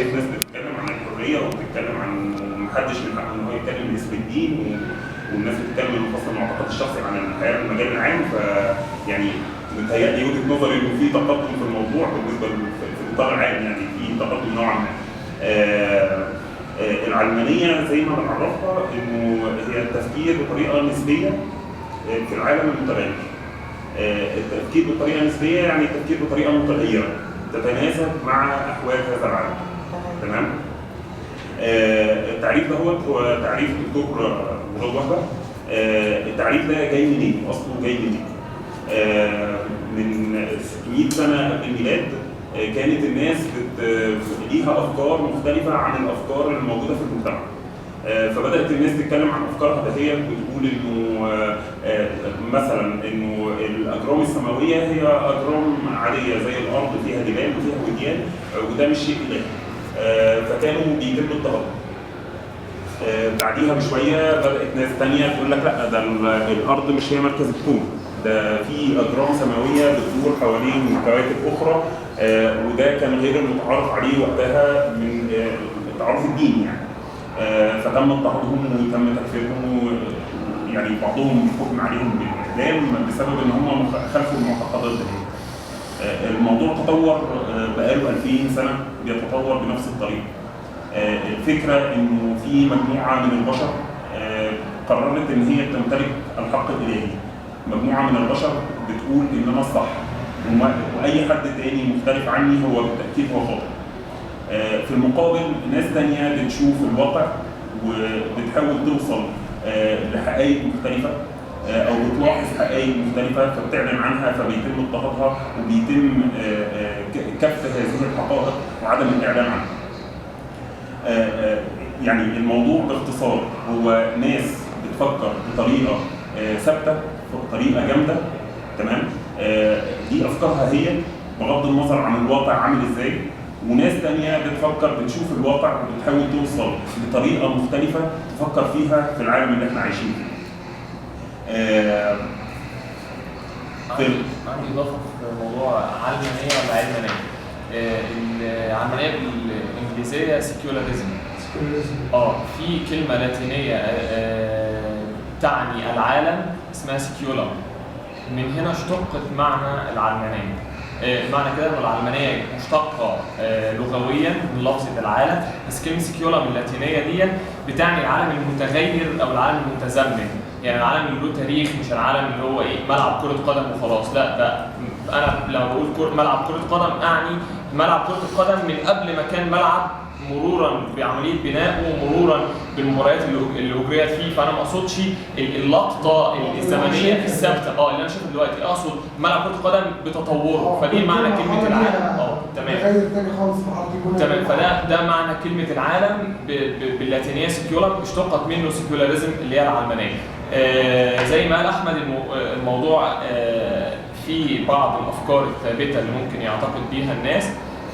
شايف ناس بتتكلم عن الحريه وبتتكلم عن محدش من حقه ان هو يتكلم باسم الدين، والناس بتتكلم من فصل المعتقد الشخصي عن الحياه في المجال العام. فيعني متهيألي وجهه نظري انه في تقدم في الموضوع بالنسبه في الاطار العام، يعني في تقدم نوعا ما. العلمانيه زي ما بنعرفها انه هي التفكير بطريقه نسبيه في العالم المتغير. التفكير بطريقه نسبيه يعني التفكير بطريقه متغيره تتناسب مع احوال هذا العالم. تمام؟ التعريف ده هو تعريف الدكتور مراد وهبه. التعريف ده جاي منين؟ اصله جاي منين؟ من 600 سنه قبل الميلاد كانت الناس ليها افكار مختلفه عن الافكار اللي موجوده في المجتمع. فبدات الناس تتكلم عن افكارها دهيت وتقول انه مثلا انه الاجرام السماويه هي اجرام عاديه زي الارض، فيها جبال وفيها وديان، وده مش شيء الهي. فكانوا بيتم اضطهادهم. بعديها بشويه بدات ناس ثانيه تقول لك لا، ده الارض مش هي مركز الكون، ده في اجرام سماويه بتدور حوالين كواكب اخرى، وده كان غير المتعارف عليه وقتها من التعارف الديني يعني. فتم اضطهادهم وتم تكفيرهم، يعني بعضهم حكم عليهم بالاعدام بسبب ان هم خالفوا المعتقدات دي. الموضوع تطور بقاله 2000 سنه، بيتطور بنفس الطريقه. الفكره انه في مجموعه من البشر قررت ان هي تمتلك الحق الالهي. مجموعه من البشر بتقول ان انا الصح واي حد تاني مختلف عني هو بالتاكيد هو خاطئ. في المقابل ناس تانية بتشوف الواقع وبتحاول توصل لحقائق مختلفة أو بتلاحظ حقائق مختلفة فبتعلن عنها، فبيتم اضطهادها وبيتم كبت هذه الحقائق وعدم الإعلان عنها. يعني الموضوع باختصار هو ناس بتفكر بطريقة ثابتة، بطريقة جامدة، تمام؟ دي أفكارها هي بغض النظر عن الواقع عامل إزاي، وناس تانية بتفكر بتشوف الواقع وبتحاول توصل بطريقة مختلفة تفكر فيها في العالم اللي احنا عايشين فيه. عندي إضافة في موضوع علمانية ولا علمانية. العلمانية بالإنجليزية سيكولاريزم. في كلمة لاتينية تعني العالم اسمها سيكيولم، من هنا اشتقت معنى العلمانية. معنى كده ان العلمانيه مشتقه لغويا من لفظه العالم، بس كلمه سيكيولم اللاتينيه دي بتعني العالم المتغير او العالم المتزمن، يعني العالم اللي له تاريخ، مش العالم اللي هو ملعب كره قدم وخلاص. لا، ده انا لما بقول ملعب كره قدم اعني ملعب كره القدم من قبل ما كان ملعب، مرورا بعمليه بناء ومرورا بالمباريات اللي اجريت فيه. فانا ما اقصدش اللقطه الزمنيه الثابته اللي انا شايفها دلوقتي، اقصد ملعب كره القدم بتطوره. فدي معنى كلمه العالم. تمام. فده معنى كلمه العالم باللاتينيه سيكيولم، اشتقت منه سيكولاريزم اللي هي العلمانيه. زي ما قال احمد، الموضوع في بعض الافكار الثابته اللي ممكن يعتقد بيها الناس،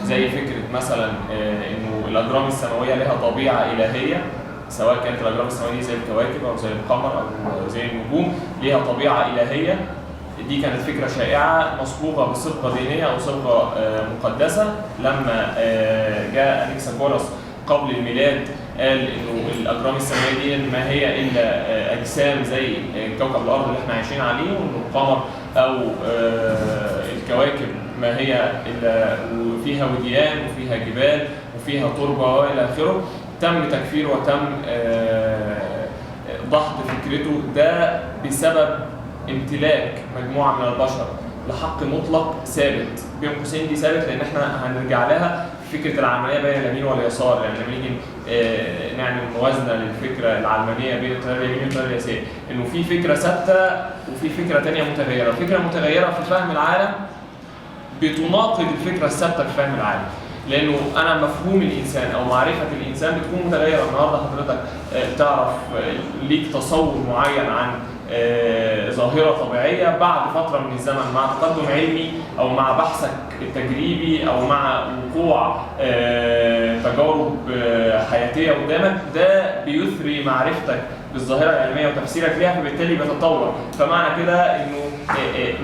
زي فكره مثلا انه الاجرام السماويه لها طبيعه الهيه، سواء كانت الاجرام السماويه دي زي الكواكب او زي القمر او زي النجوم لها طبيعه الهيه. دي كانت فكره شائعه مصبوغه بصبغه دينيه او صبغه مقدسه. لما جاء انكساغوراس قبل الميلاد قال انه الاجرام السماويه دي ما هي الا اجسام زي كوكب الارض اللي احنا عايشين عليه، وانه القمر او الكواكب ما هي الا وفيها وديان وفيها جبال وفيها تربه والى اخره. تم تكفيره وتم ضغط فكرته ده بسبب امتلاك مجموعه من البشر لحق مطلق ثابت. بين قوسين دي ثابت لان احنا هنرجع لها فكره العلمانيه بين اليمين واليسار. يعني لما نيجي نعمل موازنه للفكره العلمانيه بين التيار اليميني والتيار اليساري، انه في فكره ثابته وفي فكره ثانيه متغيره. الفكره المتغيره في فهم العالم بتناقض الفكره الثابته في فهم العالم، لانه انا مفهوم الانسان او معرفه الانسان بتكون متغيره. النهارده حضرتك تعرف ليك تصور معين عن ظاهره طبيعيه، بعد فتره من الزمن مع تقدم علمي او مع بحثك التجريبي او مع وقوع تجارب حياتيه قدامك، ده بيثري معرفتك بالظاهره العلميه وتفسيرك ليها، فبالتالي بيتطور. فمعنى كده انه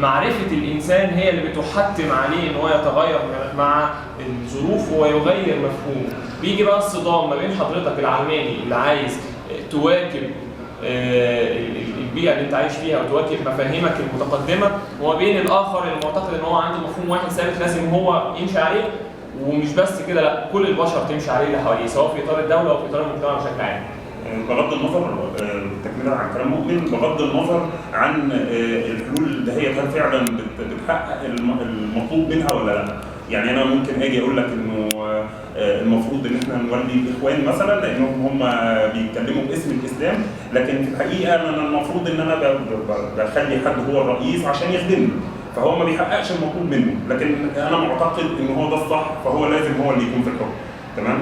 معرفه الانسان هي اللي بتحتم عليه ان هو يتغير مع الظروف ويغير مفهومه. بيجي بقى الصدام ما بين حضرتك العلماني اللي عايز تواكب البيئه اللي انت عايش فيها وتواكب مفاهيمك المتقدمه، وما بين الاخر المعتقد ان هو عنده مفهوم واحد ثابت لازم هو يمشي عليه، ومش بس كده لا، كل البشر تمشي عليه اللي حواليه، سواء في اطار الدوله او في اطار المجتمع بشكل عام. بغض النظر تكمله عن كلام مؤمن، بغض النظر عن الحلول ده هي هل فعلا بتحقق المطلوب منها ولا لا. يعني انا ممكن اجي اقول لك انه المفروض ان احنا نولي الاخوان مثلا لانهم هم بيتكلموا باسم الاسلام، لكن في الحقيقه انا المفروض ان انا بخلي حد هو الرئيس عشان يخدمني، فهو ما بيحققش المطلوب منه، لكن انا معتقد ان هو ده الصح، فهو لازم هو اللي يكون في الحكم. تمام؟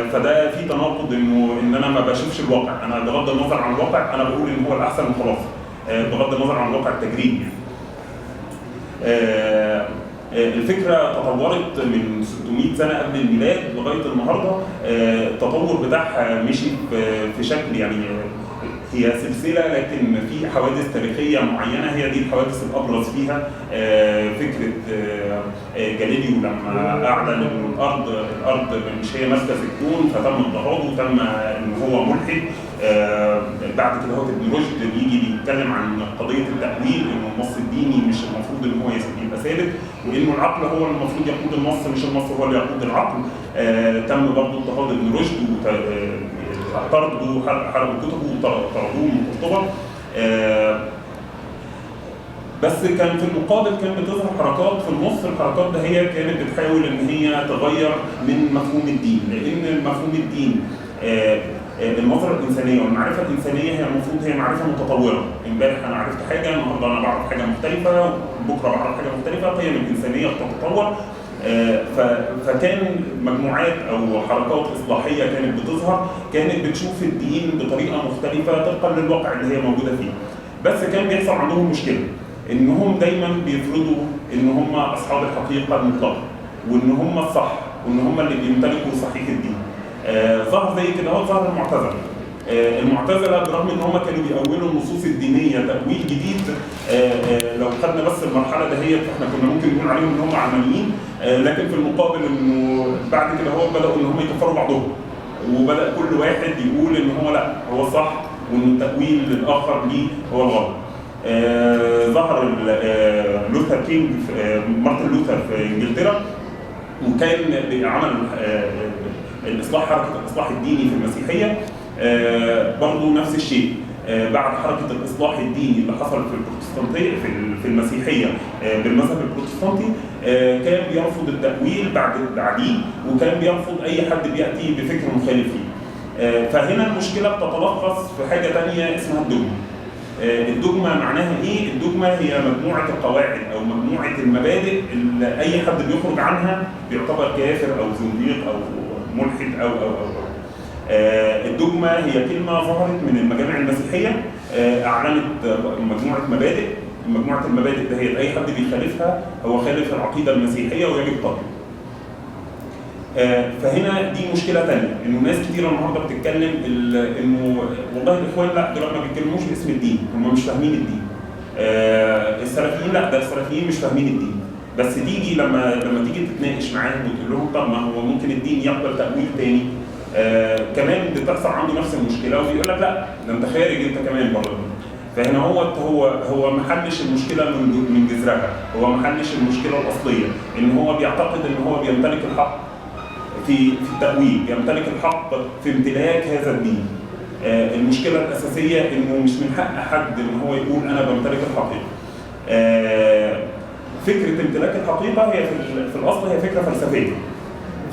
فده في تناقض ان انا ما بشوفش الواقع، انا بغض النظر عن الواقع انا بقول ان هو الاحسن وخلاص، بغض النظر عن الواقع التجريبي. الفكره تطورت من 600 سنه قبل الميلاد لغايه النهارده، التطور بتاعها مشي في شكل يعني هي سلسله، لكن في حوادث تاريخيه معينه هي دي الحوادث الابرز فيها. فكره جاليليو لما اعلن ان الارض مش هي مركز الكون، فتم اضطهاده وتم ان هو ملحد. بعد كده هو ابن رشد بيجي بيتكلم عن قضيه التأويل، انه النص الديني مش المفروض ان هو يبقى ثابت، وانه العقل هو المفروض يقود النص مش النص هو اللي يقود العقل. تم برضه اضطهاد ابن رشد طردوا حرقوا كتبه وطردوه من الخطبه. بس كان في المقابل كان بتظهر حركات في النص، الحركات ده هي كانت بتحاول ان هي تغير من مفهوم الدين، لان مفهوم الدين النظره الانسانيه والمعرفه الانسانيه هي المفروض هي معرفه متطوره. امبارح انا عرفت حاجه، النهارده انا بعرف حاجه مختلفه، بكره بعرف حاجه مختلفه، قيم الانسانيه بتتطور. فكان مجموعات او حركات اصلاحيه كانت بتظهر، كانت بتشوف الدين بطريقه مختلفه طبقا للواقع اللي هي موجوده فيه. بس كان بيحصل عندهم مشكله، انهم دايما بيفرضوا ان هم اصحاب الحقيقه المطلقه، وان هم الصح، وان هم اللي بيمتلكوا صحيح الدين. ظهر زي كده هو ظهر المعتزله. المعتزله برغم ان هم كانوا بيأولوا النصوص الدينيه تأويل جديد، لو خدنا بس المرحله دهيت احنا كنا ممكن نقول عليهم ان هم علمانيين، لكن في المقابل انه بعد كده هو بدأوا ان هم يكفروا بعضهم، وبدأ كل واحد يقول ان هو لا هو الصح، وان التأويل الاخر ليه هو الغلط. ظهر لوثر كينج مارتن لوثر في انجلترا، وكان عمل الاصلاح، حركه الاصلاح الديني في المسيحيه. برضه نفس الشيء، بعد حركه الاصلاح الديني اللي حصل في البروتستانتيه في المسيحيه بالمذهب البروتستانتي، كان بيرفض التأويل بعديه، وكان بيرفض اي حد بياتي بفكر مخالف فيه. فهنا المشكله بتتلخص في حاجه ثانيه اسمها الدogma. الدogma معناها ايه؟ الدogma هي مجموعه القواعد او مجموعه المبادئ اللي اي حد بيخرج عنها بيعتبر كافر او زنديق او ملحد او الدogma هي كلمه ظهرت من المجامع المسيحيه، اعلنت مجموعه مبادئ. مجموعه المبادئ ده هي اي حد بيخالفها هو خالف العقيده المسيحيه ويجب قتله. فهنا دي مشكله ثانيه، انه ناس كتير النهارده بتتكلم انه والله الاخوان لا دول ما بيتكلموش باسم الدين، هم مش فاهمين الدين. السلفيين لا، ده السلفيين مش فاهمين الدين. بس تيجي لما تيجي تتناقش معاهم وتقول لهم طب ما هو ممكن الدين يقبل تأويل تاني، كمان بتحصل عنده نفس المشكله، وبيقول لك لا ده انت خارج انت كمان بره. فهنا هو ما حلش المشكله من جذرها، هو ما حلش المشكله الاصليه، ان هو بيعتقد ان هو بيمتلك الحق في التأويل، يمتلك الحق في امتلاك هذا الدين. المشكله الاساسيه انه مش من حق حد ان هو يقول انا بمتلك الحقيقه. فكره امتلاك الحقيقه هي في الاصل هي فكره فلسفيه.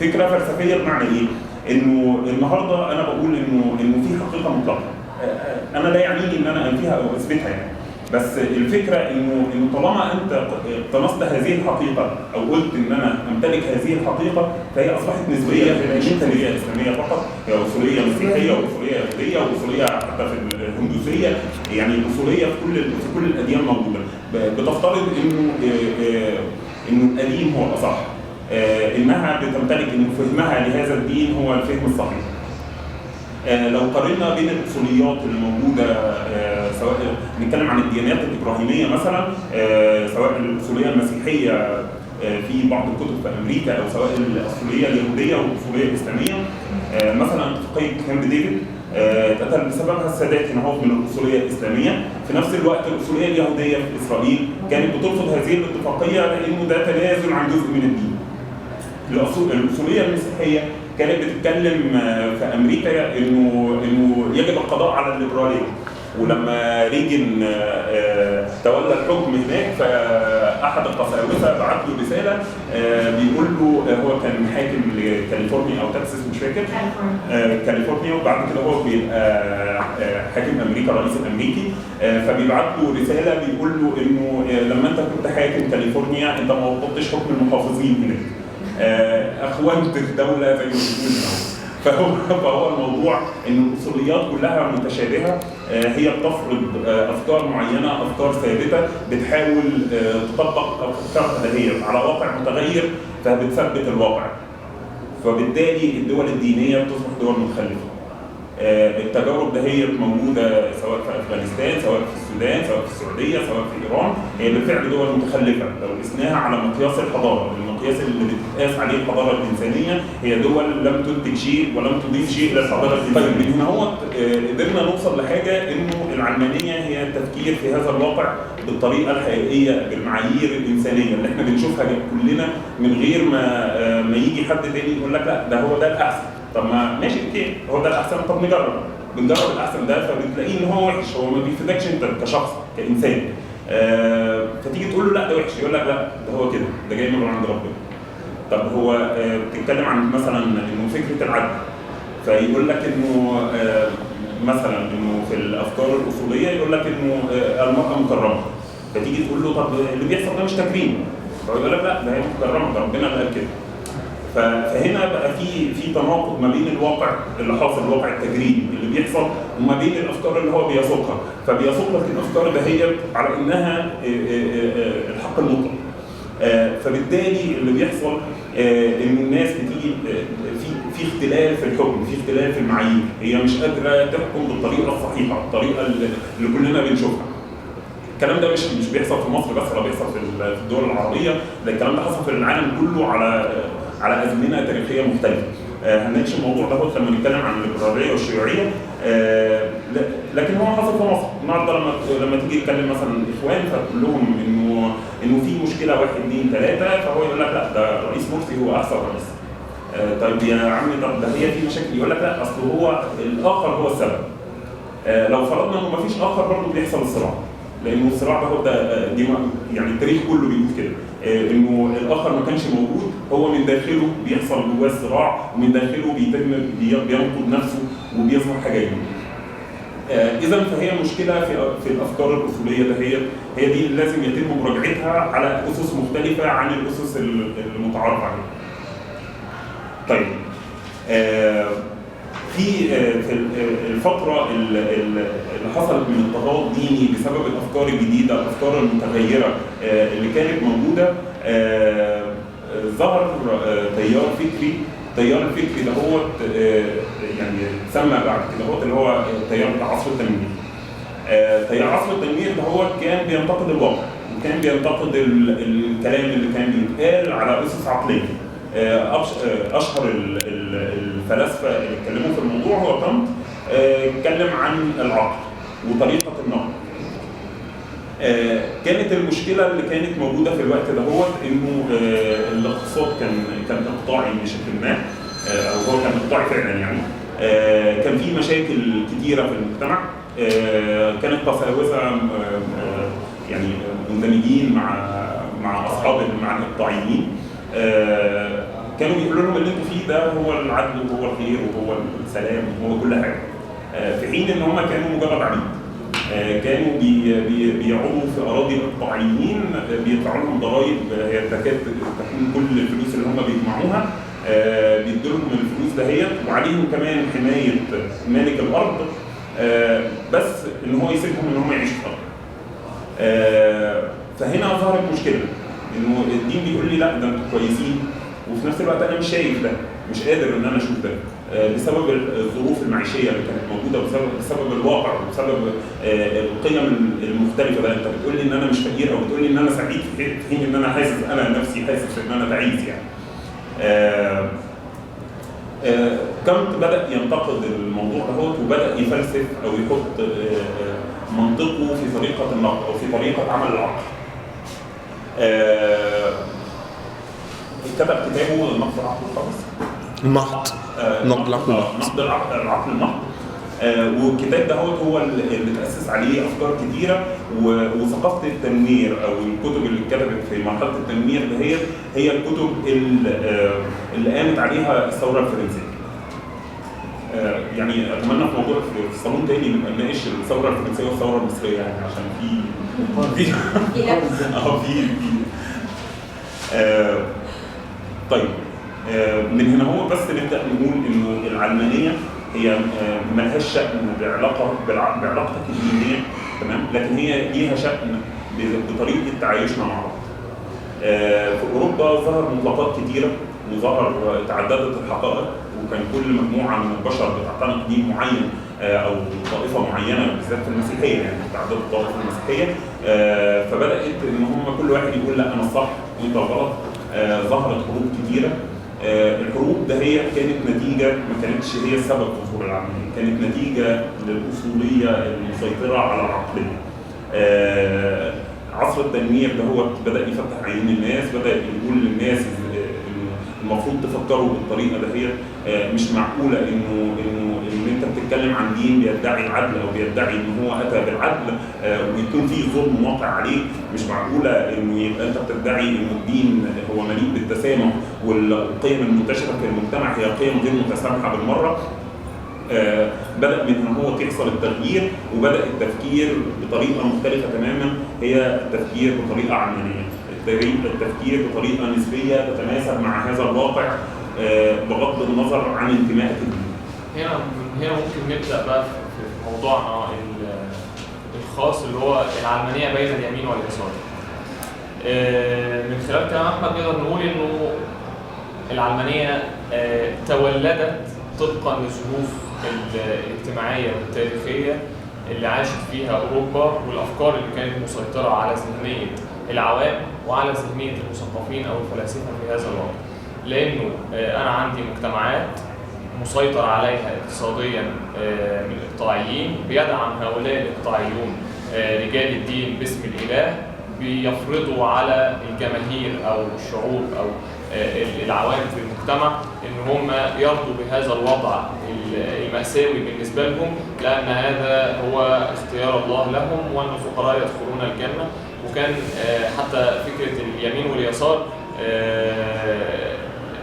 فكره فلسفيه بمعنى ايه؟ انه النهارده انا بقول انه في حقيقه مطلقه، انا لا يعنيني ان انا انفيها او اثبتها يعني، بس الفكره انه طالما انت طمست هذه الحقيقه او قلت ان انا امتلك هذه الحقيقه فهي اصبحت نسبيه، مش نسبيه اسلاميه فقط، هي اصوليه مسيحيه واصوليه يهوديه واصوليه حتى في الهندوسيه، يعني الاصوليه في كل الاديان موجوده. بتفترض انه انه القديم هو الاصح، انها بتمتلك ان فهمها لهذا الدين هو الفهم الصحيح. لو قارنا بين الاصوليات اللي موجوده، سواء نتكلم عن الديانات الابراهيميه مثلا، سواء الاصوليه المسيحيه في بعض الكتب في امريكا، او سواء الاصوليه اليهوديه والاصوليه الاسلاميه، مثلا اتفاقيه كامب ديفيد اتقتل بسببها السادات هنا هو من الاصوليه الاسلاميه. في نفس الوقت الاصوليه اليهوديه في اسرائيل كانت بترفض هذه الاتفاقيه لانه ده تنازل عن جزء من الدين. الاصوليه المسيحيه كانت بتتكلم في امريكا انه يجب القضاء على الليبراليه، ولما ريجن تولى الحكم هناك فاحد القساوسه بعت له رساله بيقول له، هو كان حاكم لكاليفورنيا او تكساس مش فاكر، كاليفورنيا، وبعد كده هو بيبقى حاكم امريكا، الرئيس الامريكي، فبيبعت له رساله بيقول له انه لما انت كنت حاكم كاليفورنيا انت ما وضبطتش حكم المحافظين هناك، اخوانت الدوله زي ما بيقولوا. فهو الموضوع ان الاصوليات كلها متشابهه، هي بتفرض افكار معينه، افكار ثابته، بتحاول تطبق افكار ادبيه على واقع متغير فبتثبت الواقع. فبالتالي الدول الدينيه بتصبح دول متخلفه. التجارب دهيت موجوده سواء في افغانستان، سواء في السودان، سواء في السعوديه، سواء في ايران، هي بالفعل دول متخلفه. لو قسناها على مقياس الحضاره، المقياس اللي بتتقاس عليه الحضاره الانسانيه، هي دول لم تنتج شيء ولم تضيف شيء للحضاره الانسانيه. طيب من هنا هو قدرنا نوصل لحاجه انه العلمانيه هي التفكير في هذا الواقع بالطريقه الحقيقيه بالمعايير الانسانيه اللي احنا بنشوفها كلنا، من غير ما يجي حد تاني يقول لك لا ده هو ده الاحسن. طب ما ماشي اوكي، هو ده الاحسن، طب بنجرب الاحسن ده، فبتلاقيه ان هو وحش، هو ما بيفيدكش انت كشخص كانسان. فتيجي تقول له لا ده وحش، يقول لك لا ده هو كده، ده جاي من عند ربنا. طب هو بتتكلم عن مثلا انه فكره العدل، فيقول لك انه مثلا انه في الافكار الاصوليه يقول لك انه المراه مكرمه، فتيجي تقول له طب اللي بيحصل ده مش تكريم، فيقول لك لا ده هي مكرمه، ده ربنا اللي قال كده. فهنا بقى في تناقض ما بين الواقع اللي حاصل، الواقع التجريبي اللي بيحصل، وما بين الافكار اللي هو بيسوقها، فبيسوق لك الافكار دهيت على انها الحق المطلق. فبالتالي اللي بيحصل ان الناس بتيجي في اختلاف في الحكم، في اختلاف في المعايير، هي مش قادره تحكم بالطريقه الصحيحه، الطريقه اللي كلنا بنشوفها. الكلام ده مش بيحصل في مصر بس، ولا بيحصل في الدول العربيه، ده الكلام ده حصل في العالم كله على ازمنه تاريخيه مختلفه. هنناقش الموضوع ده لما نتكلم عن الليبراليه والشيوعيه، لكن هو حصل في مصر. النهارده لما تيجي تتكلم مثلا الاخوان فتقول لهم انه في مشكله 1 2 3، فهو يقول لك لا ده رئيس مرسي هو احسن رئيس. طيب يا عمي طب ده هي في مشاكل، يقول لك لا اصل هو الاخر هو السبب. لو فرضنا انه مفيش اخر برضه بيحصل الصراع، لانه الصراع ده دي يعني التاريخ كله بيقول كده، انه الاخر ما كانش موجود، هو من داخله بيحصل جواه الصراع، ومن داخله بينقض نفسه وبيظهر حاجه جديده. اذا فهي مشكله في الافكار الاصوليه دهيت، هي دي اللي لازم يتم مراجعتها على اسس مختلفه عن الاسس المتعارف عليها. طيب في الفترة اللي حصلت من اضطهاد ديني بسبب الأفكار الجديدة، الأفكار المتغيرة اللي كانت موجودة، ظهر تيار الفكري ده هو يعني سمى بعد كده هو اللي هو تيار عصر التنوير. تيار عصر التنوير ده هو كان بينتقد الواقع، وكان بينتقد الكلام اللي كان بيتقال على أسس عقلية. اشهر الفلاسفه اللي اتكلموا في الموضوع هو كانت، اتكلم عن العقل وطريقه النقد. كانت المشكله اللي كانت موجوده في الوقت ده هو انه الاقتصاد كان اقطاعي بشكل ما، او هو كان اقطاعي فعلا يعني. كان في مشاكل كتيره في المجتمع، كانت قساوسه يعني مندمجين مع اصحاب مع الاقطاعيين. كانوا بيقولوا لهم اللي انتوا فيه ده هو العدل وهو الخير وهو السلام وهو كل حاجه، في حين ان هم كانوا مجرد عبيد. كانوا بيعوموا في اراضي الاقطاعيين، بيدفعوا لهم ضرائب هي تكاد تكون كل الفلوس اللي هم بيجمعوها، بيدوا لهم الفلوس دهيت، وعليهم كمان حمايه مالك الارض، بس ان هو يسيبهم ان هم يعيشوا في الارض. فهنا ظهرت مشكله، انه الدين بيقول لي لا ده انتوا كويسين، وفي نفس الوقت انا مش شايف ده، مش قادر ان انا اشوف ده بسبب الظروف المعيشيه اللي كانت موجوده، بسبب الواقع، وبسبب القيم المختلفه. ده انت بتقول لي ان انا مش فقير، او بتقول لي ان انا سعيد، في حين ان انا حاسس، انا نفسي حاسس ان انا تعيس يعني. كانت بدأ ينتقد الموضوع دهوت، وبدأ يفلسف او يحط منطقه في طريقه النقد او في طريقه عمل العقل. كتب كتابه نقد العقل الخاص، المحض، نقد العقل نقد العقل المحض. والكتاب دهوت هو اللي تأسس عليه افكار كتيره، وثقافه التنوير او الكتب اللي اتكتبت في مرحله التنوير دهيت هي الكتب اللي قامت عليها الثوره الفرنسيه. يعني اتمنى في موضوع في صالون تاني نبقى نناقش الثوره الفرنسيه والثوره المصريه، يعني عشان في طيب من هنا هو بس نبدا نقول انه العلمانيه هي ملهاش شأن بعلاقتك الدينيه، تمام، لكن هي ليها شأن بطريقه تعايشنا مع بعض. في اوروبا ظهر مطلقات كتيره، وظهر تعددت الحقائق، وكان كل مجموعه من البشر بتعتنق دين معين او طائفه معينه، بالذات في المسيحيه، يعني تعددت الطائفه المسيحيه. فبدات ان هم كل واحد يقول لا انا الصح وانت الغلط. ظهرت حروب كتيره. الحروب ده هي كانت نتيجه، ما كانتش هي السبب في ظهور العلمانيه، كانت نتيجه للاصوليه المسيطره على العقليه. عصر التنوير ده هو بدا يفتح عيون الناس، بدا يقول للناس المفروض تفكروا بالطريقه دهيت. مش معقوله انه ان انت بتتكلم عن دين بيدعي العدل او بيدعي ان هو اتى بالعدل ويكون فيه ظلم واقع عليه. مش معقوله انه يبقى انت بتدعي ان الدين هو مليء بالتسامح، والقيم المنتشره في المجتمع هي قيم غير متسامحه بالمره. بدأ من هو تحصل التغيير، وبدأ التفكير بطريقه مختلفه تماما، هي التفكير بطريقه علمانيه، التفكير بطريقه نسبيه تتناسب مع هذا الواقع بغض النظر عن انتمائك الديني. هنا ممكن نبدا بقى في موضوعنا الخاص اللي هو العلمانيه بين اليمين واليسار. من خلال كلام احمد نقدر نقول انه العلمانيه تولدت طبقا للظروف الاجتماعيه والتاريخيه اللي عاشت فيها اوروبا، والافكار اللي كانت مسيطره على ذهنيه العوام وعلى ذهنيه المثقفين او الفلاسفه في هذا الوقت. لانه انا عندي مجتمعات مسيطر عليها اقتصاديا من الاقطاعيين، بيدعم هؤلاء الاقطاعيون رجال الدين باسم الاله، بيفرضوا على الجماهير او الشعوب او العوام في المجتمع ان هم يرضوا بهذا الوضع المأساوي بالنسبه لهم، لان هذا هو اختيار الله لهم، وان الفقراء يدخلون الجنه. وكان حتى فكره اليمين واليسار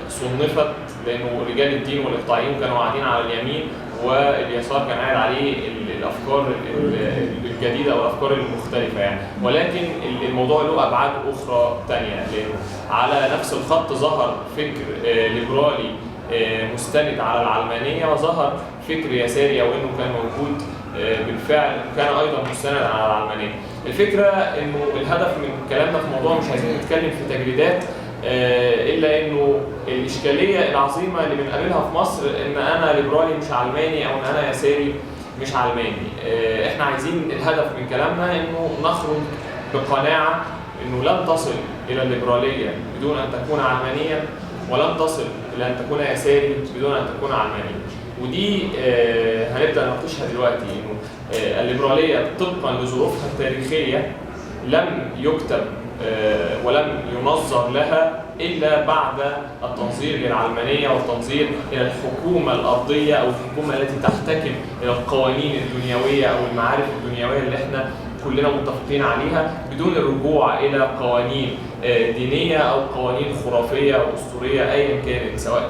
صنفت لانه رجال الدين والاقطاعيون كانوا قاعدين على اليمين، واليسار كان قاعد عليه الافكار الجديده او الافكار المختلفه يعني. ولكن الموضوع له ابعاد اخرى ثانيه، لانه على نفس الخط ظهر فكر ليبرالي مستند على العلمانيه، وظهر فكر يساري او انه كان موجود بالفعل كان ايضا مستند على العلمانيه. الفكره انه الهدف من كلامنا في موضوع مش عايزين نتكلم في تجريدات، الا انه الاشكاليه العظيمه اللي بنقابلها في مصر ان انا ليبرالي مش علماني، او ان انا يساري مش علماني. احنا عايزين الهدف من كلامنا انه نخرج بقناعه انه لن تصل الى الليبراليه بدون ان تكون علمانيا، ولن تصل الى ان تكون يساري بدون ان تكون علمانيا. ودي هنبدا نناقشها دلوقتي، انه الليبراليه طبقا لظروفها التاريخيه لم يكتب ولم ينظر لها إلا بعد التنظير للعلمانية والتنظير إلى الحكومة الأرضية أو الحكومة التي تحتكم إلى القوانين الدنيوية أو المعارف الدنيوية اللي احنا كلنا متفقين عليها، بدون الرجوع إلى قوانين دينية أو قوانين خرافية أو أسطورية أيا كانت، سواء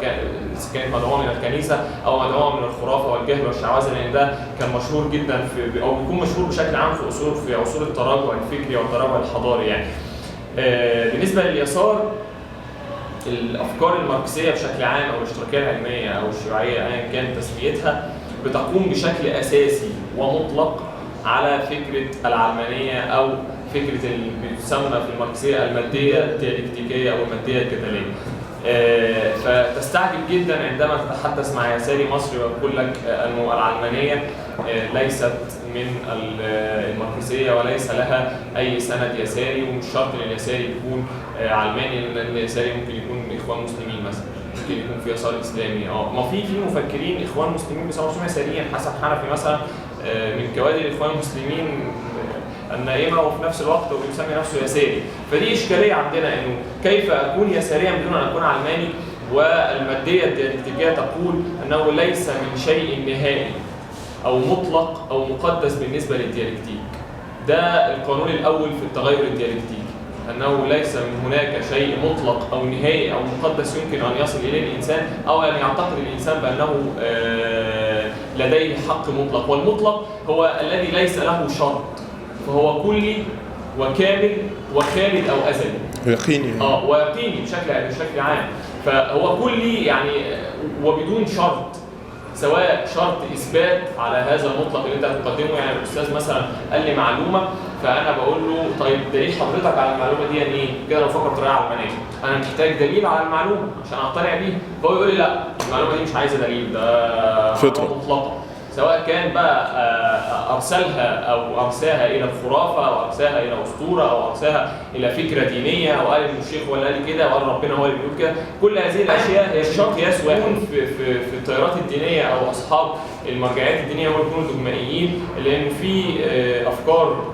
كانت مدعومة من الكنيسة أو مدعومة من الخرافة والجهل والشعوذة، لأن ده كان مشهور جدا أو بيكون مشهور بشكل عام في عصور التراجع الفكري والتراجع الحضاري يعني. بالنسبة لليسار، الأفكار الماركسية بشكل عام أو الاشتراكية العلمية أو الشيوعية أيا كانت تسميتها بتقوم بشكل أساسي ومطلق على فكرة العلمانية أو فكره اللي بتسمى في الماركسيه الماديه الديالكتيكيه او الماديه الجدليه. فتستعجب جدا عندما تتحدث مع يساري مصري ويقول لك انه العلمانيه ليست من الماركسيه وليس لها اي سند يساري، ومش شرط ان اليساري يكون علماني، لان اليساري ممكن يكون اخوان مسلمين مثلا، ممكن يكون في يسار اسلامي. ما في مفكرين اخوان مسلمين بيسموا نفسهم يساريين. حسن حنفي مثلا من كوادر الاخوان المسلمين النائمه وفي نفس الوقت هو بيسمي نفسه يساري. فدي اشكاليه عندنا، انه كيف اكون يساريا بدون ان اكون علماني؟ والماديه الديالكتيكيه تقول انه ليس من شيء نهائي او مطلق او مقدس بالنسبه للديالكتيك. ده القانون الاول في التغير الديالكتيكي، انه ليس من هناك شيء مطلق او نهائي او مقدس يمكن ان يصل اليه الانسان، او ان يعتقد الانسان بانه لديه حق مطلق. والمطلق هو الذي ليس له شرط، فهو كلي وكامل وخالد او ازلي. يقيني. ويقيني بشكل عام. فهو كلي يعني وبدون شرط، سواء شرط اثبات على هذا المطلق اللي انت هتقدمه. يعني الاستاذ مثلا قال لي معلومه، فانا بقول له طيب دليل حضرتك على المعلومه دي يعني ايه؟ كده انا بفكر بطريقه علمانيه، انا محتاج دليل على المعلومه عشان اقتنع بيها. فهو يقول لي لا، المعلومه دي مش عايزه دليل، ده فطره مطلقه، سواء كان بقى ارسلها او ارساها الى الخرافه او ارساها الى اسطوره او ارساها الى فكره دينيه، او قال ان الشيخ ولا قال كده وقال ربنا هو اللي بيقول كده. كل هذه الاشياء هي الشرط قياس واحد في التيارات الدينيه او اصحاب المرجعيات الدينيه هم يكونوا دogمائيين، لان في افكار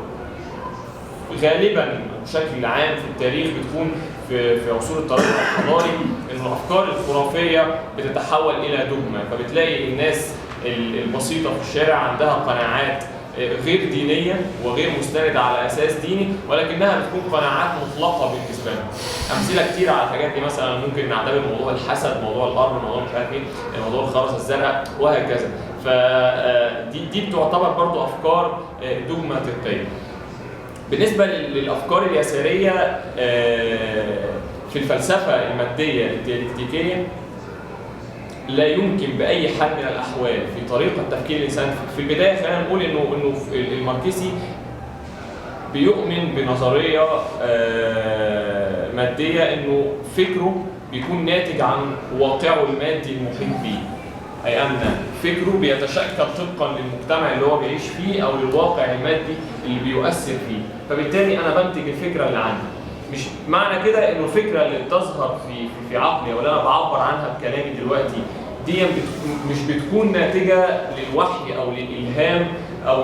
غالبا بشكل عام في التاريخ بتكون في عصور التراجع الحضاري ان الافكار الخرافيه بتتحول الى دogma، فبتلاقي الناس البسيطه في الشارع عندها قناعات غير دينيه وغير مستنده على اساس ديني، ولكنها بتكون قناعات مطلقه بالنسبه لهم. امثله كتير على الحاجات دي، مثلا ممكن نعتبر موضوع الحسد، موضوع الارض، موضوع مش عارف ايه، موضوع الخرزه الزرقاء وهكذا. فدي بتعتبر برضو افكار دوجماتيكيه. بالنسبه للافكار اليساريه في الفلسفه الماديه الديالكتيكيه، لا يمكن باي حال من الاحوال في طريقه تفكير الانسان. في البدايه خلينا نقول انه الماركسي بيؤمن بنظريه ماديه، انه فكره بيكون ناتج عن واقعه المادي المحيط به، اي ان فكره بيتشكل طبقا للمجتمع اللي هو بيعيش فيه او للواقع المادي اللي بيؤثر فيه. فبالتالي انا بنتج الفكره اللي عندي. مش معنى كده انه الفكره اللي بتظهر في عقلي او اللي انا بعبر عنها بكلامي دلوقتي دي مش بتكون ناتجه للوحي او للالهام او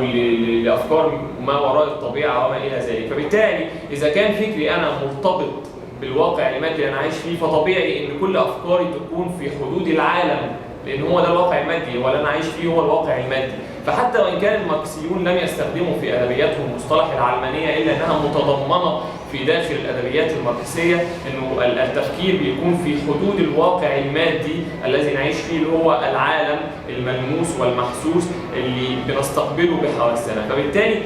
لافكار ما وراء الطبيعه وما الى ذلك. فبالتالي اذا كان فكري انا مرتبط بالواقع المادي اللي انا عايش فيه، فطبيعي ان كل افكاري تكون في حدود العالم، لان هو ده الواقع المادي، هو اللي انا عايش فيه هو الواقع المادي. فحتى وان كان الماركسيون لم يستخدموا في ادبياتهم مصطلح العلمانيه، الا انها متضمنه في داخل الادبيات الماركسيه انه التفكير بيكون في حدود الواقع المادي الذي نعيش فيه، اللي هو العالم الملموس والمحسوس اللي بنستقبله بحواسنا. فبالتالي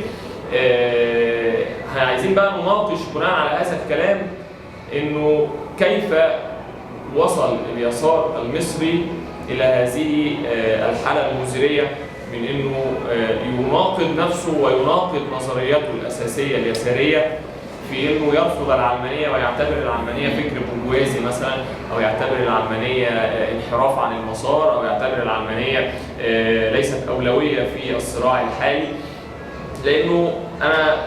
عايزين بقى نناقش بناء على هذا الكلام انه كيف وصل اليسار المصري الى هذه الحاله المزريه من انه يناقض نفسه ويناقض نظرياته الاساسيه اليساريه في انه يرفض العلمانيه ويعتبر العلمانيه فكر برجوازي مثلا، او يعتبر العلمانيه انحراف عن المسار، او يعتبر العلمانيه ليست اولويه في الصراع الحالي. لانه انا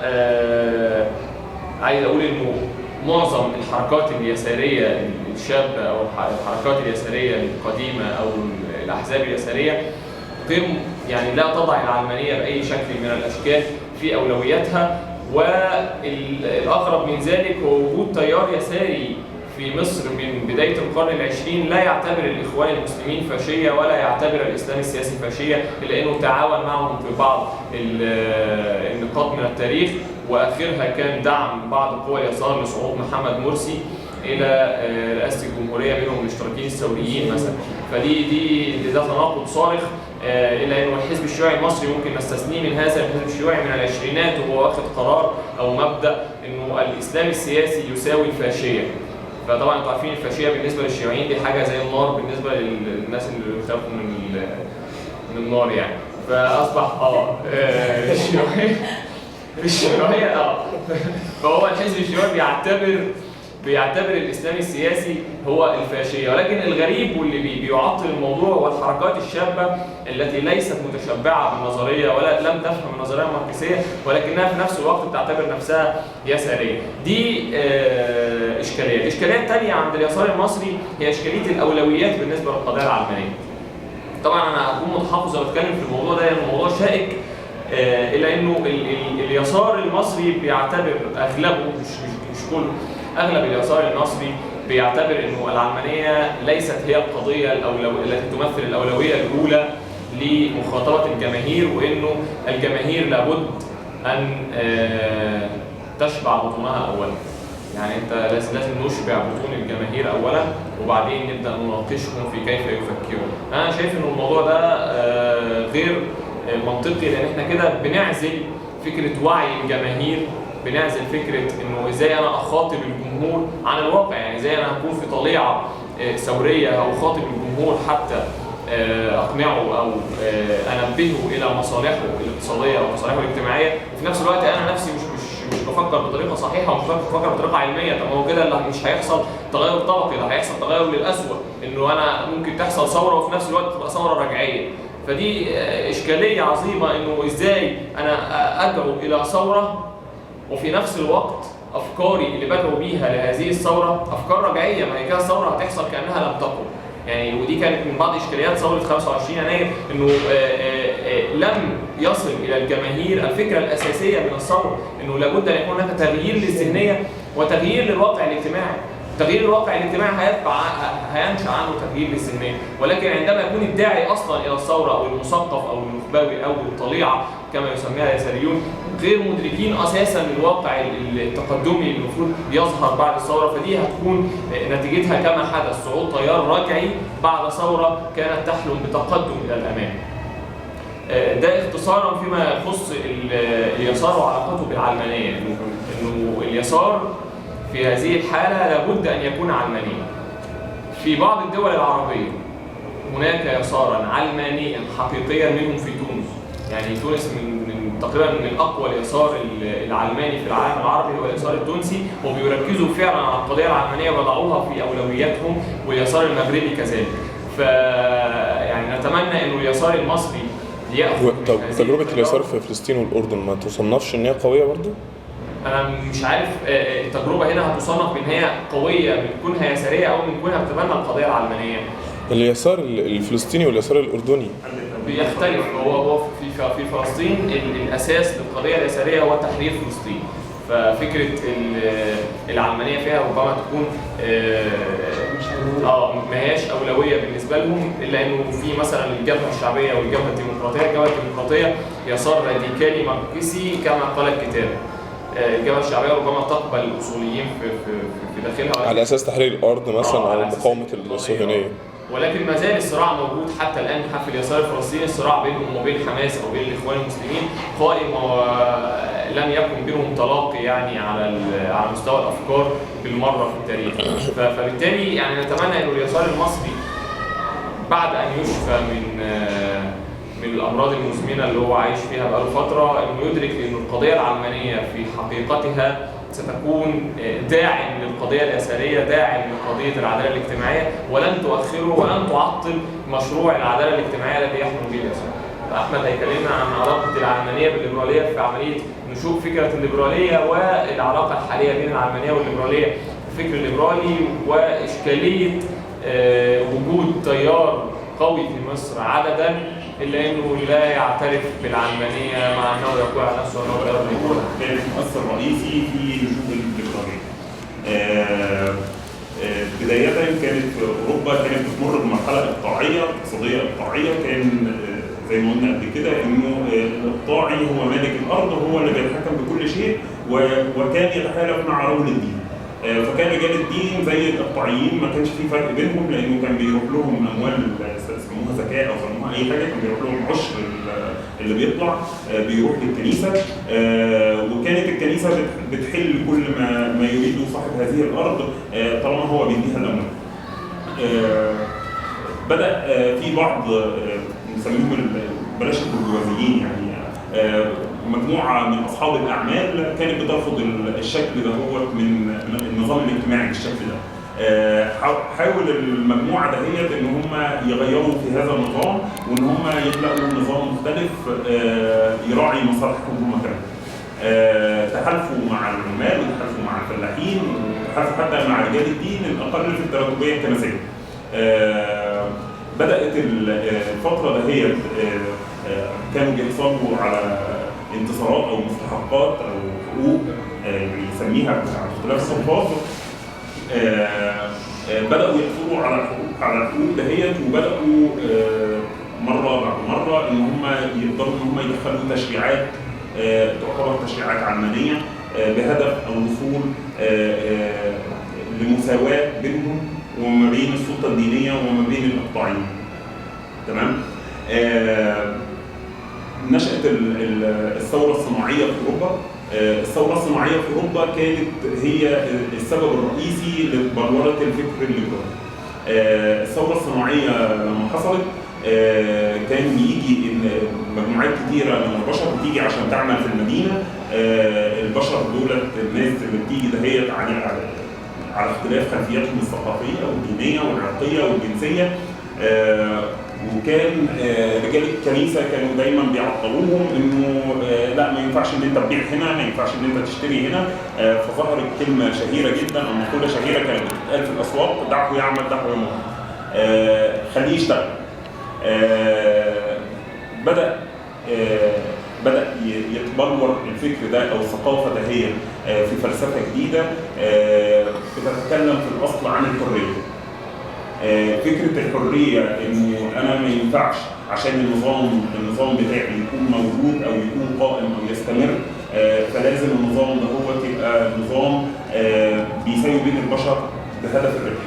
عايز اقول انه معظم الحركات اليساريه الشابه او الحركات اليساريه القديمه او الاحزاب اليساريه يعني لا تضع العلمانيه باي شكل من الاشكال في اولوياتها. والأغرب من ذلك هو وجود تيار يساري في مصر من بداية القرن العشرين لا يعتبر الإخوان المسلمين فاشية ولا يعتبر الإسلام السياسي فاشية، إلا أنه تعاون معهم في بعض النقاط من التاريخ، وآخرها كان دعم بعض قوى اليسار لصعود محمد مرسي إلى رئاسة الجمهورية، منهم الاشتراكيين الثوريين مثلا. ده تناقض صارخ، إلا أنه الحزب الشيوعي المصري ممكن نستثنيه من هذا. الحزب الشيوعي من العشرينات وهو واخد قرار أو مبدأ أنه الإسلام السياسي يساوي الفاشية. فطبعا انتوا عارفين الفاشية بالنسبة للشيوعيين دي حاجة زي النار بالنسبة للناس اللي بيخافوا من النار يعني. فأصبح الشيوعيين في الشيوعيه فهو الحزب الشيوعي بيعتبر الاسلام السياسي هو الفاشيه، ولكن الغريب واللي بيعطل الموضوع هو الحركات الشابه التي ليست متشبعه بالنظريه ولا لم تفهم النظريه الماركسيه، ولكنها في نفس الوقت بتعتبر نفسها يساريه. دي اشكاليه. الاشكاليه الثانيه عند اليسار المصري هي اشكاليه الاولويات بالنسبه للقضايا العلمانيه. طبعا انا هكون متحفظ واتكلم في الموضوع ده لان الموضوع شائك، الا انه اليسار المصري بيعتبر اغلبه مش كله، اغلب اليسار المصري بيعتبر انه العلمانيه ليست هي القضيه التي تمثل الاولويه الاولى لمخاطبه الجماهير، وانه الجماهير لابد ان تشبع بطونها اولا. يعني انت لازم نشبع بطون الجماهير اولا وبعدين نبدا نناقشهم في كيف يفكرون. انا شايف ان الموضوع ده غير منطقي، لان احنا كده بنعزل فكره وعي الجماهير، بنعزل فكره انه ازاي انا اخاطب الجمهور عن الواقع. يعني ازاي انا هكون في طليعه ثوريه او اخاطب الجمهور حتى اقنعه او انبهه الى مصالحه الاقتصاديه او مصالحه الاجتماعيه، وفي نفس الوقت انا نفسي مش بفكر بطريقه صحيحه ومش بفكر بطريقه علميه. طب هو كده اللي مش هيحصل تغير طبقي، ده هيحصل تغير للاسوء، انه انا ممكن تحصل ثوره وفي نفس الوقت تبقى ثوره رجعيه. فدي اشكاليه عظيمه، انه ازاي انا ادعو الى ثوره وفي نفس الوقت افكاري اللي بدعو بيها لهذه الثوره افكار رجعيه. ما هي كده الثوره هتحصل كانها لم تكن. يعني ودي كانت من بعض اشكاليات ثوره 25 يناير، انه لم يصل الى الجماهير الفكره الاساسيه من الثوره، انه لابد ان يكون هناك تغيير للذهنيه وتغيير للواقع الاجتماعي. تغيير الواقع الاجتماعي هينشأ عنه تغيير للذهنيه، ولكن عندما يكون الداعي اصلا الى الثوره او المثقف او النخبوي او الطليعه كما يسميها اليساريون غير مدركين اساسا الواقع التقدمي اللي المفروض يظهر بعد الثوره، فدي هتكون نتيجتها كما حدث صعود تيار رجعي بعد ثوره كانت تحلم بتقدم الى الامام. ده اختصارا فيما يخص اليسار وعلاقته بالعلمانيه، انه اليسار في هذه الحالة لابد أن يكون علمانيا. في بعض الدول العربية هناك يسارا علمانيا حقيقيا منهم في تونس. يعني تونس من تقريبا من أقوى اليسار العلماني في العالم العربي هو اليسار التونسي، وبيركزوا فعلا على القضية العلمانية ويضعوها في أولوياتهم، واليسار المغربي كذلك. يعني نتمنى إنه اليسار المصري يأخذ. طب تجربة اليسار في فلسطين والأردن ما تصنفش إن هي قوية برضه؟ أنا مش عارف التجربة هنا هتصنف من هي قوية من كونها يسارية أو من كونها بتتبنى القضية العلمانية. اليسار الفلسطيني واليسار الأردني بيختلف. هو في فلسطين الأساس للقضية اليسارية هو تحرير فلسطين، ففكرة العلمانية فيها ربما تكون ما هياش أولوية بالنسبة لهم، إلا إنه في مثلا الجبهة الشعبية والجبهة الديمقراطية. الجبهة الديمقراطية يسار راديكالي ماركسي كما قال الكتاب. الجبهة الشعبية ربما تقبل الأصوليين في داخلها على أساس تحرير الأرض مثلا أو مقاومة الصهيونية، ولكن ما زال الصراع موجود حتى الآن. في اليسار الفلسطيني الصراع بينهم وبين حماس أو بين الإخوان المسلمين قائم، ولم يكن بينهم تلاقي يعني على مستوى الأفكار بالمرة في التاريخ. فبالتالي يعني نتمنى إنه اليسار المصري بعد أن يشفى من الأمراض المزمنة اللي هو عايش فيها بقاله فترة، إنه يدرك إن القضية العلمانية في حقيقتها ستكون داعم للقضية اليسارية، داعم لقضية العدالة الاجتماعية، ولن تؤخره ولن تعطل مشروع العدالة الاجتماعية الذي يحلم به اليسار. أحمد هيكلمنا عن علاقة العلمانية بالليبرالية في عملية نشوف فكرة الليبرالية والعلاقة الحالية بين العلمانية والليبرالية، الفكر الليبرالي وإشكالية وجود تيار قوي في مصر عددا إلا إنه لا يعترف بالعلمانية مع أنه يقول على نفسه أنه غير ليبرالي. كان مؤثر رئيسي في نشوء الليبرالية. بداية كانت أوروبا كانت بتمر بمرحلة إقطاعية اقتصادية إقطاعية. كان زي ما قلنا قبل كده إنه الإقطاعي هو مالك الأرض، هو اللي بيتحكم بكل شيء، وكان يتحالف مع رجل الدين. فكان رجال الدين زي الإقطاعيين ما كانش في فرق بينهم، لأنه كان بيروح لهم أموال سموها زكاة أو سموها أي حاجة، كان بيروح لهم عشر اللي بيطلع بيروح للكنيسة، وكانت الكنيسة بتحل كل ما يريده صاحب هذه الأرض طالما هو بيديها الأموال. بدأ في بعض نسميهم بلاش البرجوازيين، يعني مجموعه من اصحاب الاعمال كانت بترفض الشكل ده هو من النظام الاجتماعي بالشكل ده. حاول المجموعه دهيت ان هم يغيروا في هذا النظام وان هم يخلقوا نظام مختلف يراعي مصالحهم هم كمان. تحالفوا مع العمال وتحالفوا مع الفلاحين وتحالفوا حتى مع رجال الدين الاقل في التراتبيه الكنسيه. بدات الفتره دهيت كانوا بيحصلوا على انتصارات او مستحقات او حقوق بيسميها باختلاف الصفات. بداوا يحصلوا على الحقوق دهيت وبداوا مره بعد مره ان هم يقدروا ان هم يدخلوا تشريعات تعتبر تشريعات علمانيه بهدف الوصول لمساواه بينهم وما بين السلطه الدينيه وما بين الاقطاعيين. تمام؟ نشأت الثوره الصناعيه في اوروبا. الثوره الصناعيه في اوروبا كانت هي السبب الرئيسي لبلوره الفكر الليبرالي. الثوره الصناعيه لما حصلت كان يجي مجموعات كتيره من البشر بتيجي عشان تعمل في المدينه. البشر دولت الناس اللي بتيجي دهيت على اختلاف خلفياتهم الثقافيه والدينيه والعرقيه والجنسيه. وكان رجال الكنيسه كانوا دايما بيعطلوهم انه لا ما ينفعش ان انت تبيع هنا، ما ينفعش ان انت تشتري هنا. فظهرت كلمه شهيره جدا او مقوله شهيره كانت بتتقال في الاسواق: دعه يعمل دعه يموت. خليه يشتغل. بدأ يتبلور الفكر ده او الثقافه دهية في فلسفه جديده بتتكلم في الاصل عن الحريه. فكره الحريه انه انا ما ينفعش عشان النظام بتاعي يكون موجود او يكون قائم او يستمر فلازم النظام ده هو يبقى نظام بيساوي بين البشر بهدف الربح.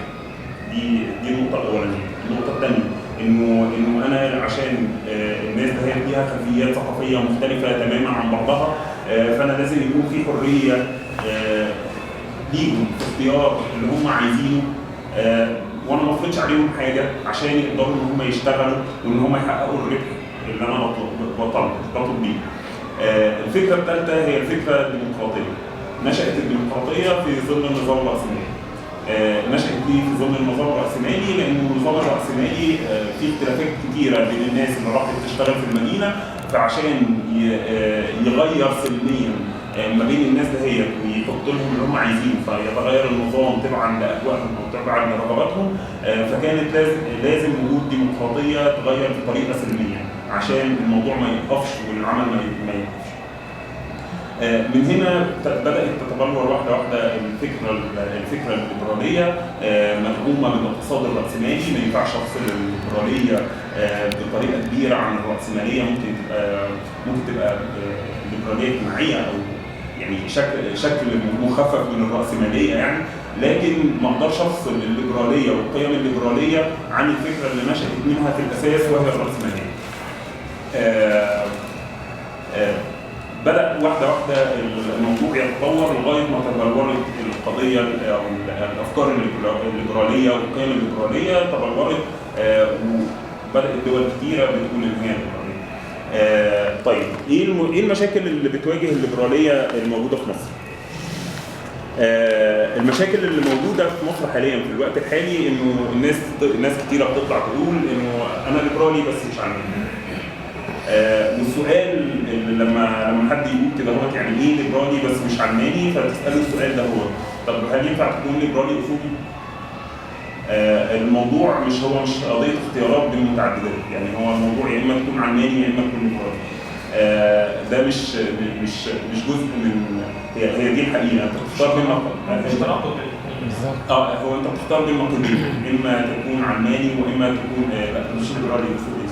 دي النقطه الاولانيه. النقطه الثانيه انه انا عشان الناس دهيت ليها خلفيات ثقافيه مختلفه تماما عن بعضها فانا لازم يكون في حريه ليهم في اختيار اللي هم عايزينه وانا ما افرضش عليهم حاجه عشان يقدروا ان هم يشتغلوا وان هم يحققوا الربح اللي انا بطلب بيه. الفكره الثالثه هي الفكره الديمقراطيه. نشأت الديمقراطيه في ظل النظام الرأسمالي. نشأت دي في ظل النظام الرأسمالي لأن النظام الرأسمالي فيه اختلافات كتيرة بين الناس اللي راحت تشتغل في المدينة، فعشان يغير سلميا ما بين الناس دهيت ويحط لهم اللي هم عايزينه فيتغير النظام تبعا لأهوائهم أو تبعا لرغباتهم، فكانت لازم وجود ديمقراطية تغير بطريقة سلمية عشان الموضوع ما يقفش والعمل ما يقفش. من هنا بدأت تتبلور واحدة واحدة الفكرة الليبرالية مدعومة بالاقتصاد الرأسمالي. ما ينفعش أفصل الليبرالية بطريقة كبيرة عن الرأسمالية. ممكن تبقى الليبرالية اجتماعية أو يعني شكل مخفف من الرأسمالية يعني، لكن ما اقدرش افصل الليبرالية والقيم الليبرالية عن الفكرة اللي نشأت منها في الأساس وهي الرأسمالية. بدأ واحدة واحدة الموضوع يتطور لغاية ما تبلورت القضية أو الأفكار الليبرالية والقيم الليبرالية تبلورت وبدأت دول كتيرة بتقول إن هي ليبرالية. طيب إيه المشاكل اللي بتواجه الليبرالية الموجودة في مصر؟ المشاكل اللي موجودة في مصر حاليا في الوقت الحالي إنه الناس كتيرة بتطلع تقول إنه أنا ليبرالي بس مش علماني. والسؤال لما حد يقول كده هو يعني ايه ليبرالي بس مش علماني، فتساله السؤال ده هو طب هل ينفع تكون ليبرالي اصولي؟ الموضوع مش قضيه اختيارات بين متعددات، يعني هو الموضوع يا اما تكون علماني يا اما تكون ليبرالي. ده مش جزء من هي دي الحقيقه. انت بتختار بين بالظبط. هو انت بتختار بين نقيضين، اما تكون علماني واما تكون لا مش ليبرالي اصولي.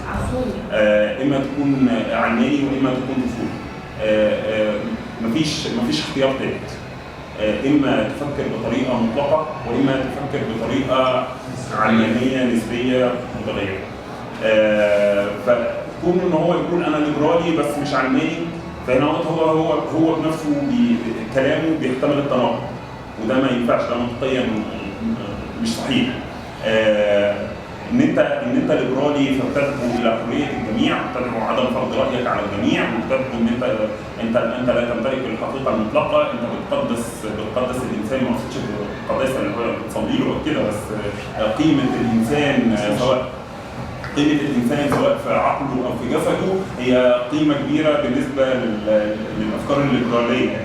اما تكون علماني واما تكون اصولي. مفيش اختيار ثالث. اما تفكر بطريقه مطلقه واما تفكر بطريقه علمانيه نسبيه متغيره. فكون ان هو يقول انا ليبرالي بس مش علماني، فهنا هو بنفسه كلامه بيحتمل التناقض، وده ما ينفعش، ده منطقيا مش صحيح. ان انت ليبرالي فبتدعو الى حريه الجميع، بتدعو عدم فرض رايك على الجميع، وبتدعو ان انت لا تمتلك الحقيقه المطلقه، انت بتقدس الانسان. ما اقصدش القداسه اللي هو بتصلي له كده، بس قيمه الانسان سواء في عقله او في جسده هي قيمه كبيره بالنسبه للافكار الليبراليه.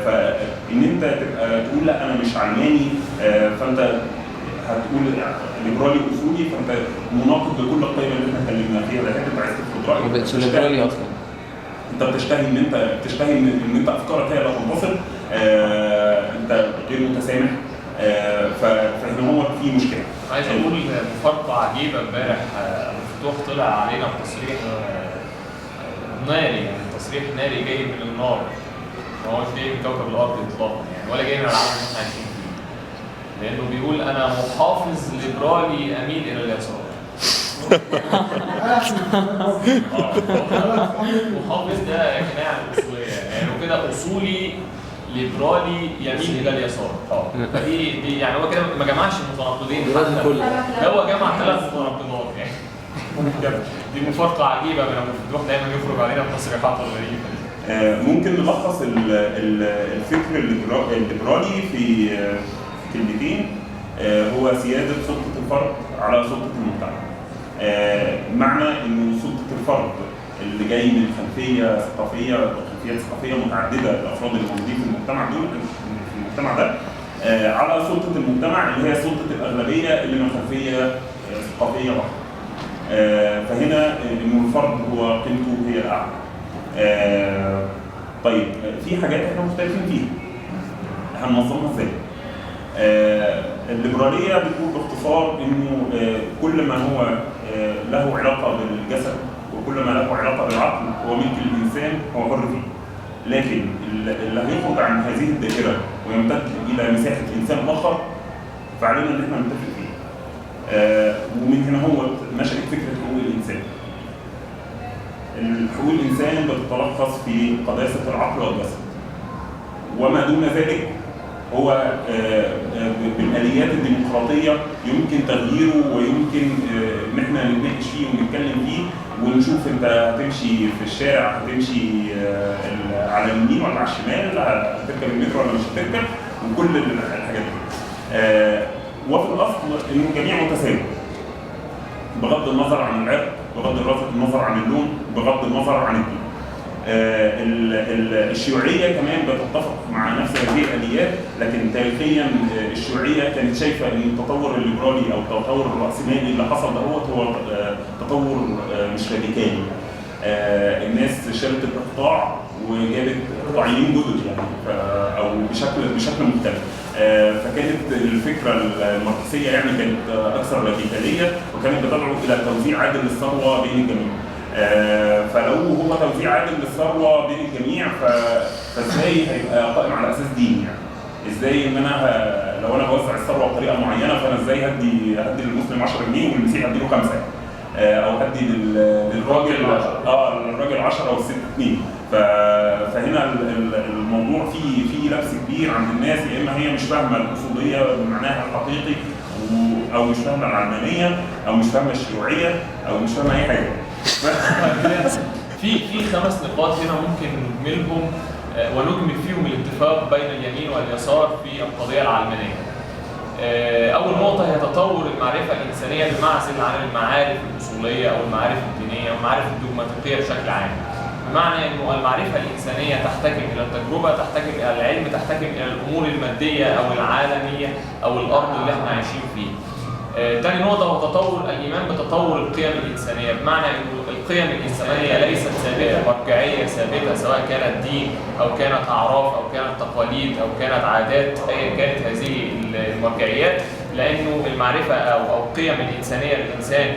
فان انت تبقى تقول لا انا مش علماني، فانت هتقول ليبرالي اصولي، فانت مناقض لكل القيم اللي احنا اتكلمنا فيها، لكن انت عايز تفرض رايك. ما بقتش ليبرالي اصلا. انت بتشتهي ان انت افكارك هي اللي تنتصر، انت غير متسامح، فهنا هو في مشكله. عايز اقول مفارقه عجيبه امبارح، مفتوح طلع علينا بتصريح ناري، يعني تصريح ناري جاي من النار، ما هوش جاي من كوكب الارض اطلاقا يعني، ولا جاي من العالم اللي احنا عايشين فيه. لانه بيقول انا محافظ ليبرالي اميل الى اليسار. محافظ ده اقناع الاصوليه يعني، وكده اصولي ليبرالي يميل الى اليسار. فدي يعني هو كده ما جمعش المتناقضين، هو جمع 3 متناقضات يعني. دي مفارقه عجيبه من ابو الفتوح، دايما يخرج علينا بتصريحاته الغريبه. ممكن نلخص الفكر الليبرالي في كلمتين، هو سياده سلطه الفرد على سلطه المجتمع. معنى انه سلطه الفرد اللي جاي من خلفيات ثقافيه متعدده، الافراد اللي موجودين في المجتمع دول في المجتمع ده، على سلطه المجتمع اللي هي سلطه الاغلبيه اللي من خلفيه ثقافيه واحده. فهنا انه الفرد هو قيمته هي الاعلى. طيب في حاجات احنا مختلفين فيها، هننظمها ازاي؟ الليبراليه بتقول باختصار انه كل ما هو له علاقه بالجسد وكل ما له علاقه بالعقل هو ملك الانسان، هو حر فيه. لكن اللي هيخرج عن هذه الدائره ويمتد الى مساحه انسان اخر فعلينا ان احنا نتفق فيه. ومن هنا هو نشأت فكره حقوق الانسان. حقوق الانسان بتتلخص في قداسه العقل والجسد، وما دون ذلك هو بالآليات الديمقراطية يمكن تغييره، ويمكن ان احنا نتناقش فيه ونتكلم فيه ونشوف انت هتمشي في الشارع، هتمشي على اليمين ولا على الشمال، هتركب المترو ولا مش هتركب، وكل الحاجات دي. وفي الاصل انه الجميع متساوي بغض النظر عن العرق، بغض النظر عن اللون، بغض النظر عن الدين. الشيوعية كمان بتتفق مع نفس هذه الآليات، لكن تاريخيا الشيوعية كانت شايفة ان التطور الليبرالي او التطور الرأسمالي اللي حصل دهوت هو تطور مش راديكالي. الناس شالت الإقطاع وجابت إقطاعيين جدد يعني، او بشكل مختلف. فكانت الفكرة الماركسية يعني كانت أكثر راديكالية، وكانت بتدعو إلى توزيع عادل للثروة بين الجميع. فلو هو توزيع عادل للثروه بين الجميع فازاي هيبقى قائم على اساس ديني يعني؟ ازاي ان انا لو انا بوزع الثروه بطريقه معينه فانا ازاي هدي للمسلم 10 جنيه والمسيحي هدي له 5 او هدي للراجل 10 والست 2. فهنا الموضوع فيه لبس كبير عند الناس، يا اما هي مش فاهمه الاصوليه بمعناها الحقيقي، او مش فاهمه العلمانيه، او مش فاهمه الشيوعيه، او مش فاهمه اي حاجه. في 5 نقاط هنا ممكن نجملهم ونجمل فيهم الاتفاق بين اليمين واليسار في القضيه العلمانيه. اول نقطه هي تطور المعرفه الانسانيه بمعزل عن المعارف الاصوليه او المعارف الدينيه او المعارف الدوغماتيقيه بشكل عام. بمعنى انه المعرفه الانسانيه تحتكم الى التجربه، تحتكم الى العلم، تحتكم الى الامور الماديه او العالميه او الارض اللي احنا عايشين فيه. تاني نقطة هو تطور الإيمان بتطور القيم الإنسانية، بمعنى أن القيم الإنسانية ليست ثابتة مرجعية ثابتة، سواء كانت دين أو كانت أعراف أو كانت تقاليد أو كانت عادات، أيا كانت هذه المرجعيات، لأنه المعرفة أو القيم الإنسانية الإنسان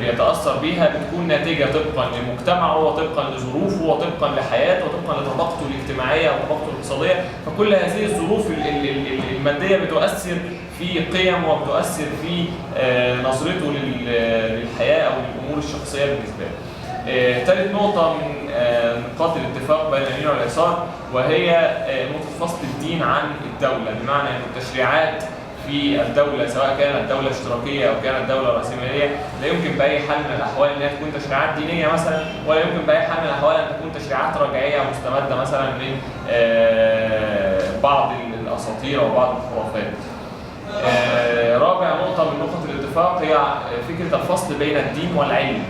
بيتأثر بيها بتكون ناتجة طبقا لمجتمعه وطبقا لظروفه وطبقا لحياته وطبقا لطبقته الاجتماعية وطبقته الاقتصادية. فكل هذه الظروف المادية بتؤثر في قيم وبتؤثر في نظرته للحياة أو للأمور الشخصية بالنسبة له. ثالث نقطة من نقاط الاتفاق بين اليمين واليسار وهي نقطة فصل الدين عن الدولة، بمعنى أن التشريعات في الدولة، سواء كانت دولة اشتراكية أو كانت دولة رأسمالية، لا يمكن بأي حال من الأحوال أنها تكون تشريعات دينية مثلا، ولا يمكن بأي حال من الأحوال أن تكون تشريعات رجعية مستمدة مثلا من بعض الأساطير أو بعض الخرافات. رابع نقطة من نقط الاتفاق هي فكرة الفصل بين الدين والعلم،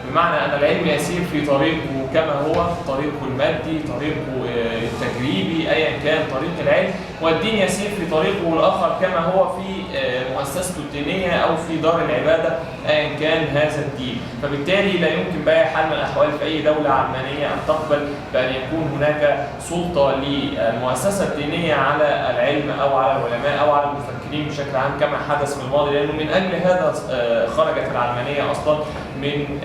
بمعنى أن العلم يسير في طريقه كما هو، طريقه المادي، طريقه التجريبي، أيا كان طريق العلم، والدين يسير في طريقه الآخر كما هو في مؤسسته الدينية أو في دار العبادة أيا كان هذا الدين. فبالتالي لا يمكن بأي حال من الأحوال في أي دولة علمانية أن تقبل بأن يكون هناك سلطة للمؤسسة الدينية على العلم أو على العلماء أو على المفكرين بشكل عام كما حدث في الماضي، لأنه من أجل هذا خرجت العلمانية أصلا من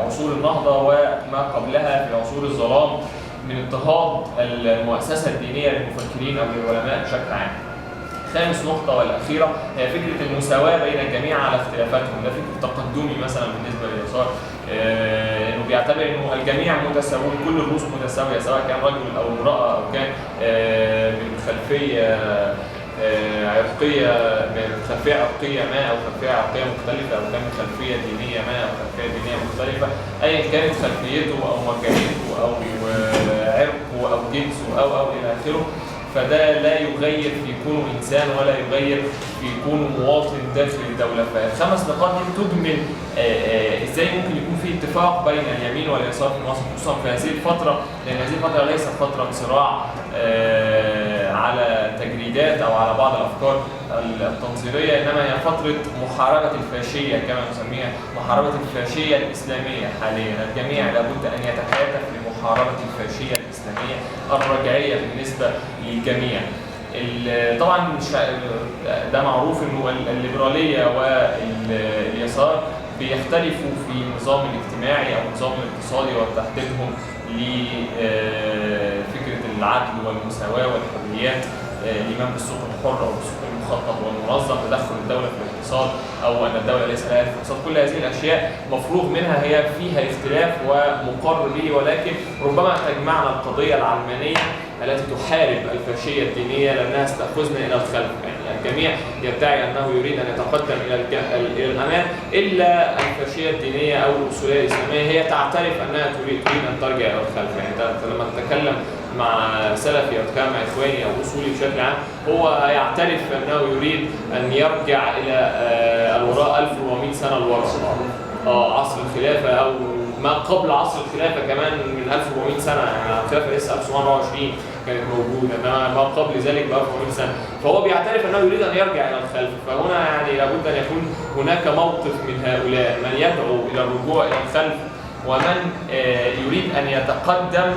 عصور النهضة وما قبلها في عصور الظلام من اضطهاد المؤسسة الدينية للمفكرين أو للعلماء بشكل عام. خامس نقطة والأخيرة هي فكرة المساواة بين الجميع على اختلافاتهم، ده فكرة تقدمي مثلا بالنسبة لليسار، إنه بيعتبر إنه الجميع متساوون، كل الروس متساوية سواء كان رجل أو امرأة أو كان من خلفية عرقية، من خلفية عرقية ما أو خلفية عرقية مختلفة، أو كان من خلفية دينية ما أو خلفية دينية مختلفة، أيا كانت خلفيته أو مرجعيته أو عرقه أو جنسه أو إلى آخره، فده لا يغير في كونه إنسان ولا يغير في كونه مواطن داخل الدولة. فالخمس نقاط دي تجمل إزاي ممكن يكون في اتفاق بين اليمين واليسار في مصر، خصوصا في هذه الفترة، لأن هذه الفترة ليست فترة صراع على تجريدات أو على بعض الأفكار التنظيرية، إنما هي فترة محاربة الفاشية كما نسميها، محاربة الفاشية الإسلامية حاليا. الجميع لابد أن يتكاتف لمحاربة الفاشية الإسلامية الرجعية بالنسبة للجميع. طبعا ده معروف إنه الليبرالية واليسار بيختلفوا في النظام الاجتماعي أو النظام الاقتصادي وتحديدهم لفكرة العدل والمساواة والحريات، الإيمان بالسوق الحر أو بالسوق المخطط والمنظم، تدخل الدولة في الاقتصاد أو أن الدولة ليس لها في الاقتصاد. كل هذه الأشياء مفروغ منها، هي فيها اختلاف ومقر به، ولكن ربما تجمعنا القضية العلمانية التي تحارب الفاشية الدينية لأنها ستأخذنا إلى الخلف. يعني الجميع يدعي أنه يريد أن يتقدم إلى الأمام، إلا الفاشية الدينية أو الأصولية الإسلامية هي تعترف أنها تريد أن ترجع إلى الخلف. يعني لما تتكلم مع سلفي أو تتكلم مع إخواني أو أصولي بشكل عام، هو يعترف أنه يريد أن يرجع إلى الوراء 1400 سنة للوراء، عصر الخلافة أو ما قبل عصر الخلافة كمان من 1400 سنة. يعني الخلافة لسه 1720 كانت موجودة، انما ما قبل ذلك ب 1400 سنة، فهو بيعترف انه يريد ان يرجع الى الخلف. فهنا يعني لابد ان يكون هناك موقف من هؤلاء، من يدعو الى الرجوع الى الخلف ومن يريد ان يتقدم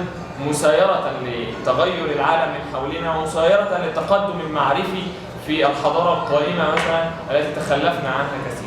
مسايرة لتغير العالم من حولنا ومسايرة للتقدم المعرفي في الحضارة القائمة مثلا التي تخلفنا عنها كثيرا.